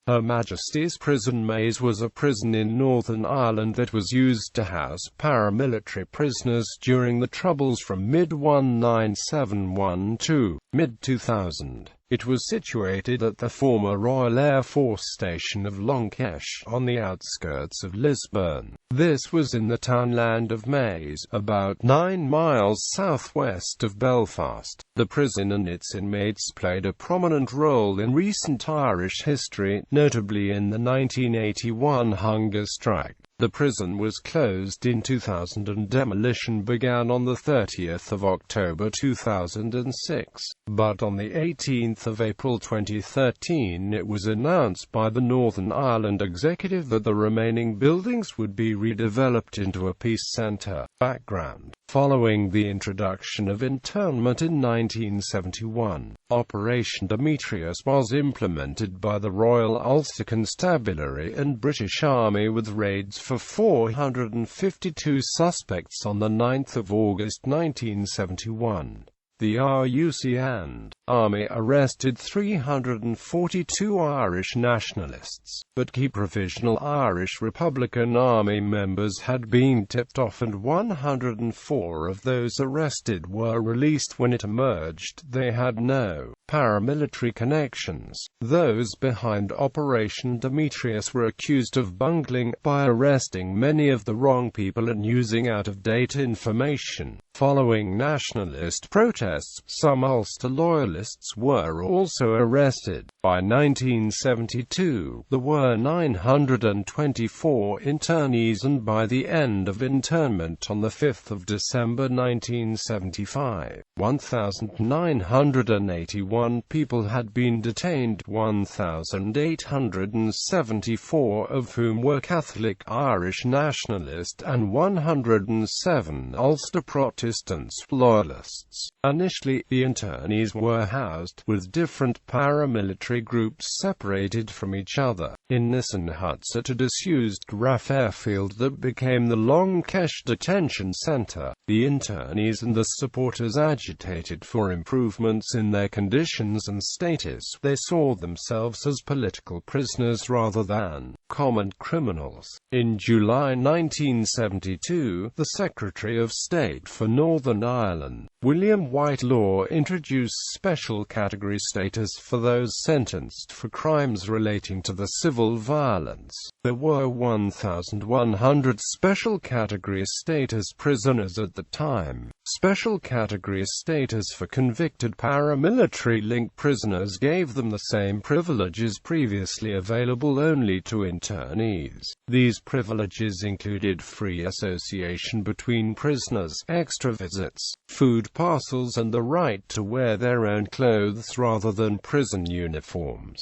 Her Majesty's Prison Maze was a prison in Northern Ireland that was used to house paramilitary prisoners during the Troubles from mid-1971 to mid-2000. It was situated at the former Royal Air Force Station of Long Kesh, on the outskirts of Lisburn. This was in the townland of Maze, about 9 miles southwest of Belfast. The prison and its inmates played a prominent role in recent Irish history, notably in the 1981 hunger strike. The prison was closed in 2000 and demolition began on the 30th of October 2006. But on the 18th of April 2013 it was announced by the Northern Ireland executive that the remaining buildings would be redeveloped into a peace centre. Background: following the introduction of internment in 1971, Operation Demetrius was implemented by the Royal Ulster Constabulary and British Army with raids for 452 suspects on 9 August 1971. The RUC and Army arrested 342 Irish nationalists, but key Provisional Irish Republican Army members had been tipped off and 104 of those arrested were released when it emerged they had no paramilitary connections. Those behind Operation Demetrius were accused of bungling by arresting many of the wrong people and using out-of-date information. Following nationalist protests, some Ulster loyalists were also arrested. By 1972, there were 924 internees, and by the end of internment on 5 December 1975, 1,981 people had been detained, 1,874 of whom were Catholic Irish nationalist and 107 Ulster Protestants loyalists. Initially, the internees were housed with different paramilitary groups separated from each other in Nissen huts at a disused RAF airfield that became the Long Kesh detention centre. The internees and the supporters agitated for improvements in their conditions and status. They saw themselves as political prisoners rather than common criminals. In July 1972, the Secretary of State for Northern Ireland, William Whitelaw, introduced special category status for those sentenced for crimes relating to the civil violence. There were 1,100 special category status prisoners at the time. Special category status for convicted paramilitary-linked prisoners gave them the same privileges previously available only to internees. These privileges included free association between prisoners, extra visits, food parcels, and the right to wear their own clothes rather than prison uniforms.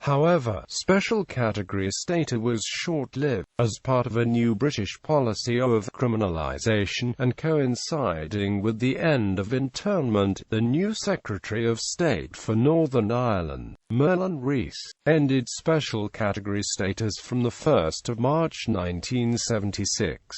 However, special category status was short-lived. As part of a new British policy of criminalisation, and coinciding with the end of internment, the new Secretary of State for Northern Ireland, Merlin Rees, ended special category status from 1 March 1976.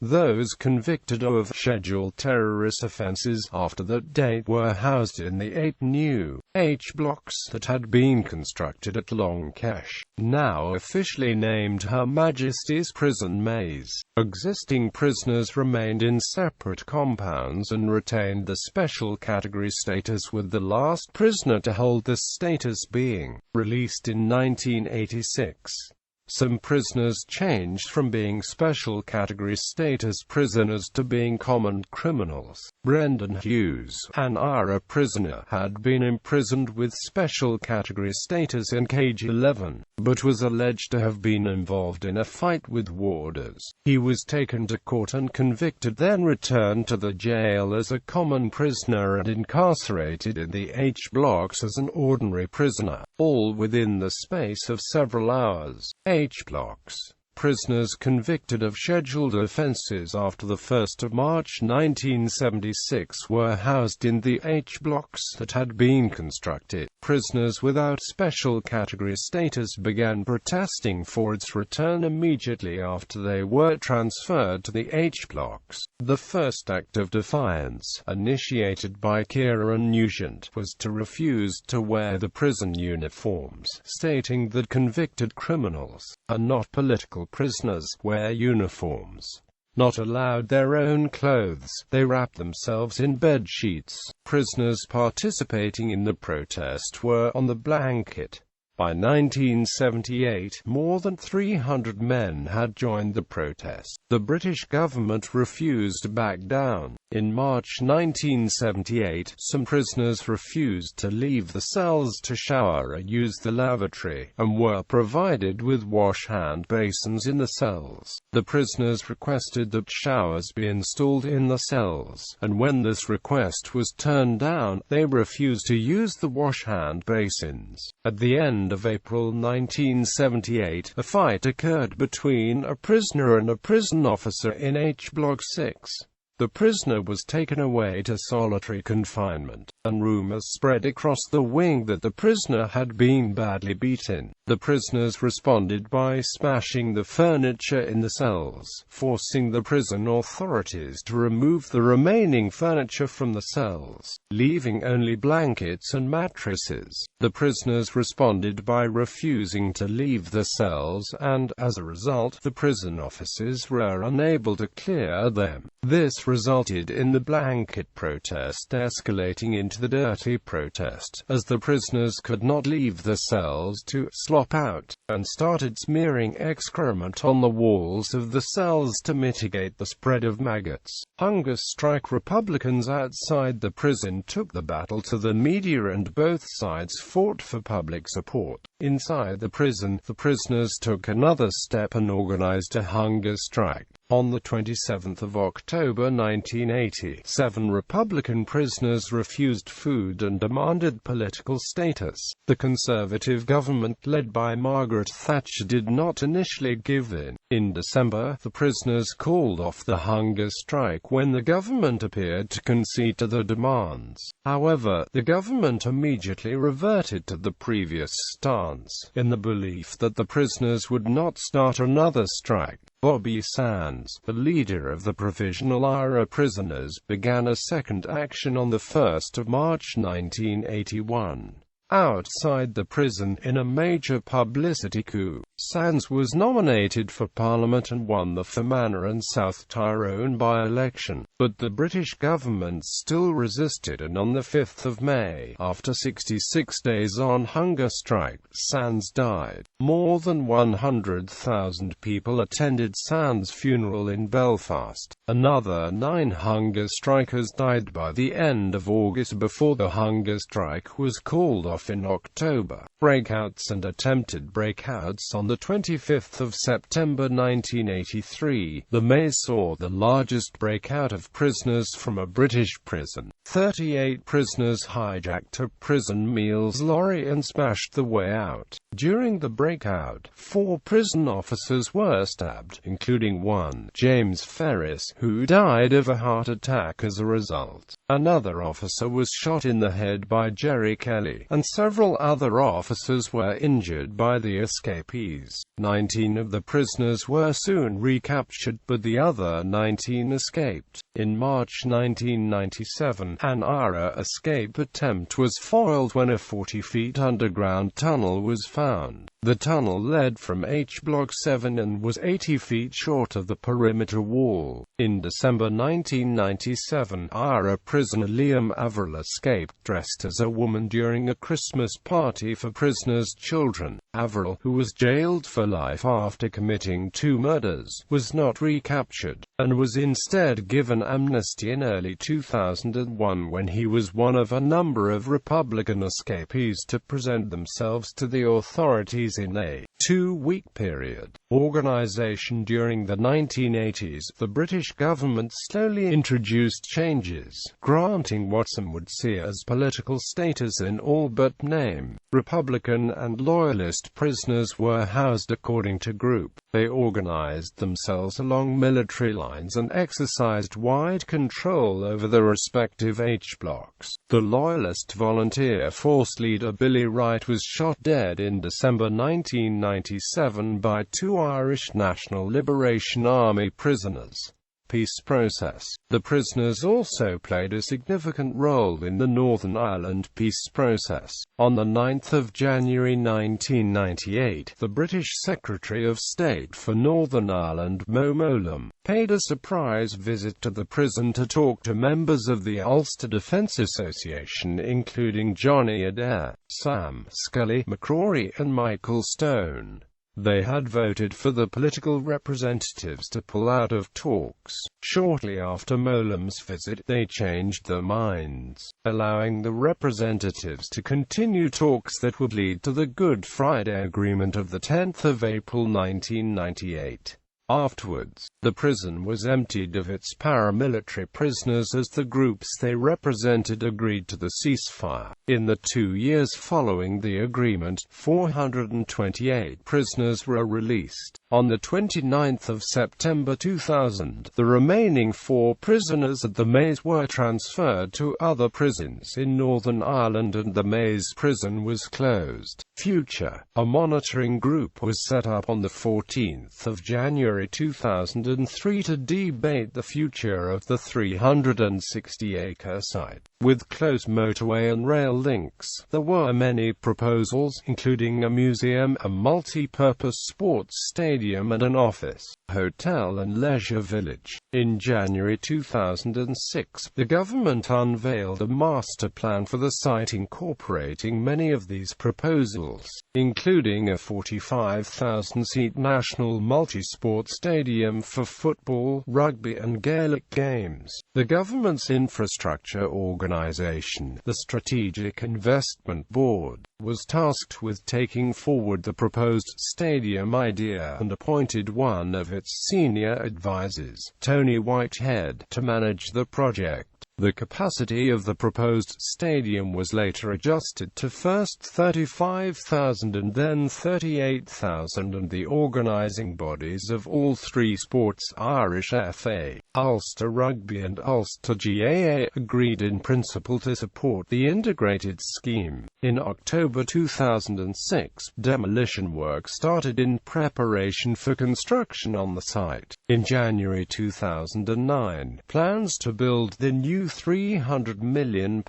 Those convicted of scheduled terrorist offences after that date were housed in the 8 new H blocks that had been constructed at Long Kesh, now officially named Her Majesty's Prison Maze. Existing prisoners remained in separate compounds and retained the special category status, with the last prisoner to hold this status being released in 1986. Some prisoners changed from being special category status prisoners to being common criminals. Brendan Hughes, an IRA prisoner, had been imprisoned with special category status in Cage 11, but was alleged to have been involved in a fight with warders. He was taken to court and convicted, then returned to the jail as a common prisoner and incarcerated in the H blocks as an ordinary prisoner, all within the space of several hours. H blocks prisoners convicted of scheduled offences after the 1st of March 1976 were housed in the H blocks that had been constructed. Prisoners without special category status began protesting for its return immediately after they were transferred to the H blocks. The first act of defiance, initiated by Kieran Nugent, was to refuse to wear the prison uniforms, stating that convicted criminals, and not political prisoners, wear uniforms. Not allowed their own clothes, they wrapped themselves in bed sheets. Prisoners participating in the protest were on the blanket. By 1978, more than 300 men had joined the protest. The British government refused to back down. In March 1978, some prisoners refused to leave the cells to shower or use the lavatory, and were provided with wash-hand basins in the cells. The prisoners requested that showers be installed in the cells, and when this request was turned down, they refused to use the wash-hand basins. At the end of April 1978, a fight occurred between a prisoner and a prison officer in H Block 6. The prisoner was taken away to solitary confinement, and rumors spread across the wing that the prisoner had been badly beaten. The prisoners responded by smashing the furniture in the cells, forcing the prison authorities to remove the remaining furniture from the cells, leaving only blankets and mattresses. The prisoners responded by refusing to leave the cells, and, as a result, the prison officers were unable to clear them. This resulted in the blanket protest escalating into the dirty protest, as the prisoners could not leave the cells to slop out, and started smearing excrement on the walls of the cells to mitigate the spread of maggots. Hunger strike Republicans outside the prison took the battle to the media, and both sides fought for public support. Inside the prison, the prisoners took another step and organized a hunger strike. On the 27th of October 1980, 7 Republican prisoners refused food and demanded political status. The Conservative government led by Margaret Thatcher did not initially give in. In December, the prisoners called off the hunger strike when the government appeared to concede to the demands. However, the government immediately reverted to the previous stance, in the belief that the prisoners would not start another strike. Bobby Sands, the leader of the Provisional IRA prisoners, began a second action on the 1st of March 1981. Outside the prison, in a major publicity coup, Sands was nominated for Parliament and won the Fermanagh and South Tyrone by-election, but the British government still resisted, and on the 5th of May, after 66 days on hunger strike, Sands died. More than 100,000 people attended Sands' funeral in Belfast. Another 9 hunger strikers died by the end of August before the hunger strike was called off in October. Breakouts and attempted breakouts. On the 25th of September 1983, the May saw the largest breakout of prisoners from a British prison. 38 prisoners hijacked a prison meals lorry and smashed the way out. During the breakout, 4 prison officers were stabbed, including one, James Ferris, who died of a heart attack as a result. Another officer was shot in the head by Jerry Kelly, and several other officers were injured by the escapees. 19 of the prisoners were soon recaptured, but the other 19 escaped. In March 1997, an IRA escape attempt was foiled when a 40-foot underground tunnel was found. The tunnel led from H Block 7 and was 80 feet short of the perimeter wall. In December 1997, IRA prisoner Liam Averill escaped dressed as a woman during a Christmas party for prisoners' children. Averill, who was jailed for life after committing 2 murders, was not recaptured, and was instead given amnesty in early 2001 when he was one of a number of Republican escapees to present themselves to the authorities in a 2-week period. organisation. During the 1980s, the British government slowly introduced changes, granting what some would see as political status in all but name. Republican and Loyalist prisoners were housed according to group. They organised themselves along military lines and exercised wide control over the respective H blocks. The Loyalist volunteer force leader Billy Wright was shot dead in December 1997 by two Irish National Liberation Army prisoners. Peace process. The prisoners also played a significant role in the Northern Ireland peace process. On the 9th of January 1998, the British Secretary of State for Northern Ireland, Mo Mowlam, paid a surprise visit to the prison to talk to members of the Ulster Defence Association, including GiollaUidir, Sam Scully, McCrory and Michael Stone. They had voted for the political representatives to pull out of talks. Shortly after Mowlam's visit, they changed their minds, allowing the representatives to continue talks that would lead to the Good Friday Agreement of 10 April 1998. Afterwards, the prison was emptied of its paramilitary prisoners as the groups they represented agreed to the ceasefire. In the 2 years following the agreement, 428 prisoners were released. On the 29th of September 2000, the remaining 4 prisoners at the Maze were transferred to other prisons in Northern Ireland and the Maze prison was closed. Future, a monitoring group was set up on the 14th of January 2003 to debate the future of the 360-acre site. With close motorway and rail links, there were many proposals, including a museum, a multi-purpose sports stadium and an office, hotel and leisure village. In January 2006, the government unveiled a master plan for the site incorporating many of these proposals, including a 45,000-seat national multi-sport stadium for football, rugby and Gaelic games. The government's infrastructure organisation, the Strategic Investment Board, was tasked with taking forward the proposed stadium idea and appointed one of its senior advisors, Tony Whitehead, to manage the project. The capacity of the proposed stadium was later adjusted to first 35,000 and then 38,000, and the organising bodies of all three sports, Irish FA, Ulster Rugby and Ulster GAA, agreed in principle to support the integrated scheme. In October 2006, demolition work started in preparation for construction on the site. In January 2009, plans to build the new £300 million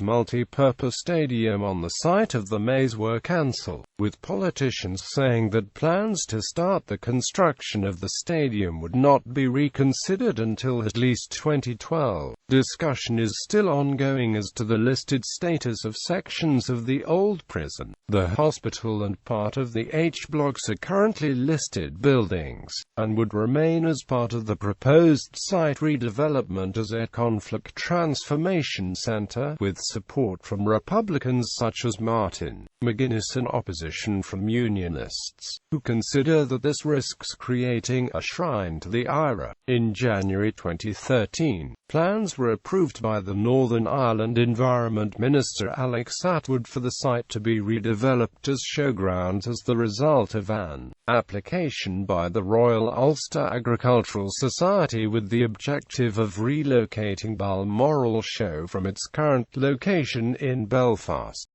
multi-purpose stadium on the site of the Maze were cancelled, with politicians saying that plans to start the construction of the stadium would not be reconsidered until at least 2012. Discussion is still ongoing as to the listed status of sections of the old prison. The hospital and part of the H blocks are currently listed buildings, and would remain as part of the proposed site redevelopment as a conflict transformation centre, with support from Republicans such as Martin McGuinness and opposition from Unionists, who consider that this risks creating a shrine to the IRA. In January 2013, plans were approved by the Northern Ireland Environment Minister Alex Atwood for the site to be redeveloped as showgrounds as the result of an application by the Royal Ulster Agricultural Society with the objective of relocating Balmoral Show from its current location in Belfast.